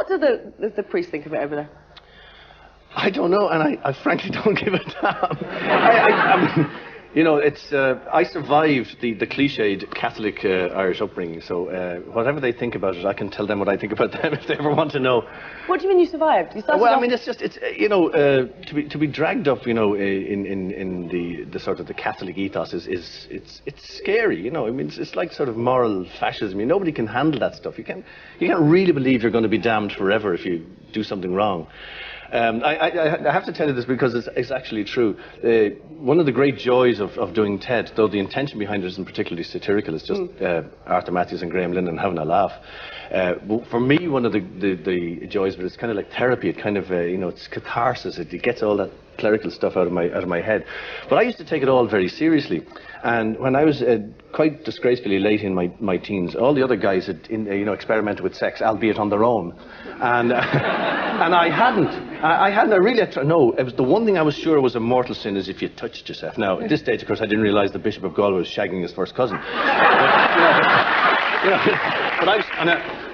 do the priests think of it over there? I don't know, and I frankly don't give a damn. I mean, you know, it's I survived the cliched Catholic Irish upbringing, so whatever they think about it, I can tell them what I think about them if they ever want to know. What do you mean you survived? You started well, off... I mean, it's you know, to be dragged up, you know, in the sort of the Catholic ethos is it's scary, you know. I mean, it's like sort of moral fascism. I mean, nobody can handle that stuff. You can't really believe you're going to be damned forever if you do something wrong. I have to tell you this because it's actually true. One of the great joys of doing TED, though the intention behind it isn't particularly satirical, it's just Arthur Matthews and Graham Linden having a laugh. For me, one of the joys of it is kind of like therapy. It kind of, you know, it's catharsis. It gets all that clerical stuff out of my head. But I used to take it all very seriously. And when I was quite disgracefully late in my teens, all the other guys had, you know, experimented with sex, albeit on their own. And and I hadn't. I really had no. It was the one thing I was sure was a mortal sin is if you touched yourself. Now, at this stage, of course, I didn't realise the Bishop of Galway was shagging his first cousin. But I was,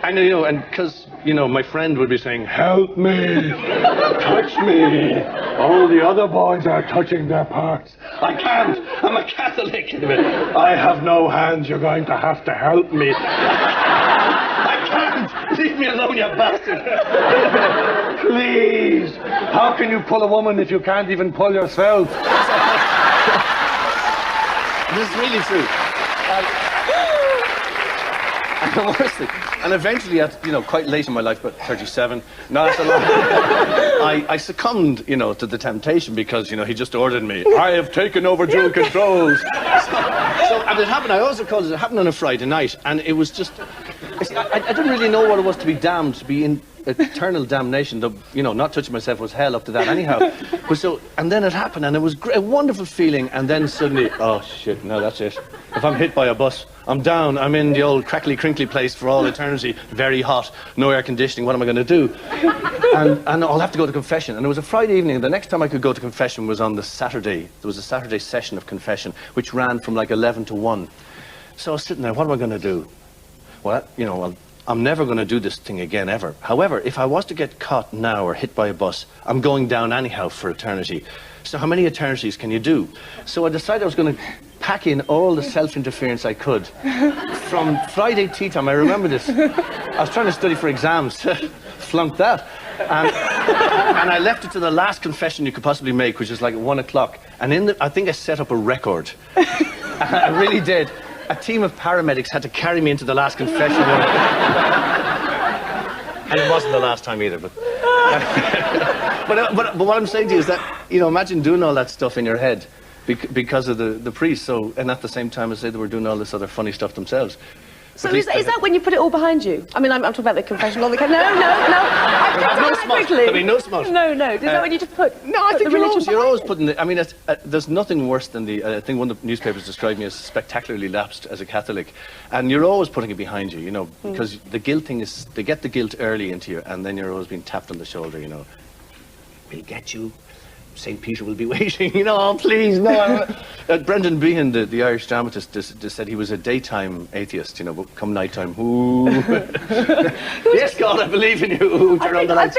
and you know, and because, you know, my friend would be saying, "Help me, touch me. All the other boys are touching their parts. I can't. I'm a Catholic. I have no hands. You're going to have to help me. I can't. Leave me alone, you bastard. Please. How can you pull a woman if you can't even pull yourself?" This is really true. And the worst thing, and eventually, at, you know, quite late in my life, about 37, not a lot, I succumbed, you know, to the temptation because, you know, he just ordered me. I have taken over dual controls. So, and it happened. I always recall it happened on a Friday night, and it was just. I didn't really know what it was to be damned, to be in eternal damnation. Though, you know, not touching myself was hell up to that anyhow. But so, and then it happened, and it was a wonderful feeling. And then suddenly, oh shit, no, that's it. If I'm hit by a bus, I'm down. I'm in the old crackly, crinkly place for all eternity. Very hot, no air conditioning. What am I going to do? And I'll have to go to confession. And it was a Friday evening. And the next time I could go to confession was on the Saturday. There was a Saturday session of confession, which ran from like 11 to 1. So I was sitting there. What am I going to do? Well, you know, I'm never going to do this thing again, ever. However, if I was to get caught now or hit by a bus, I'm going down anyhow for eternity. So how many eternities can you do? So I decided I was going to pack in all the self-interference I could. From Friday tea time, I remember this. I was trying to study for exams, flunked that. And I left it to the last confession you could possibly make, which is like at 1 o'clock. And I think I set up a record. I really did. A team of paramedics had to carry me into the last confession. And it wasn't the last time either, but... but what I'm saying to you is that, you know, imagine doing all that stuff in your head because of the priest, so, and at the same time as they were doing all this other funny stuff themselves. So is that when you put it all behind you? I mean, I'm talking about the confession, all the... No. No smut. I mean, no smut. No. Is that when you just put... No, I think you're always putting the... I mean, there's nothing worse than I think one of the newspapers described me as spectacularly lapsed as a Catholic. And you're always putting it behind you, you know, because the guilt thing is... They get the guilt early into you, and then you're always being tapped on the shoulder, you know. We'll get you. St. Peter will be waiting, you know, oh, please, no. Brendan Behan, the Irish dramatist, just said he was a daytime atheist, you know, but come nighttime, ooh. Yes, God, I believe in you. Ooh, turn on the lights.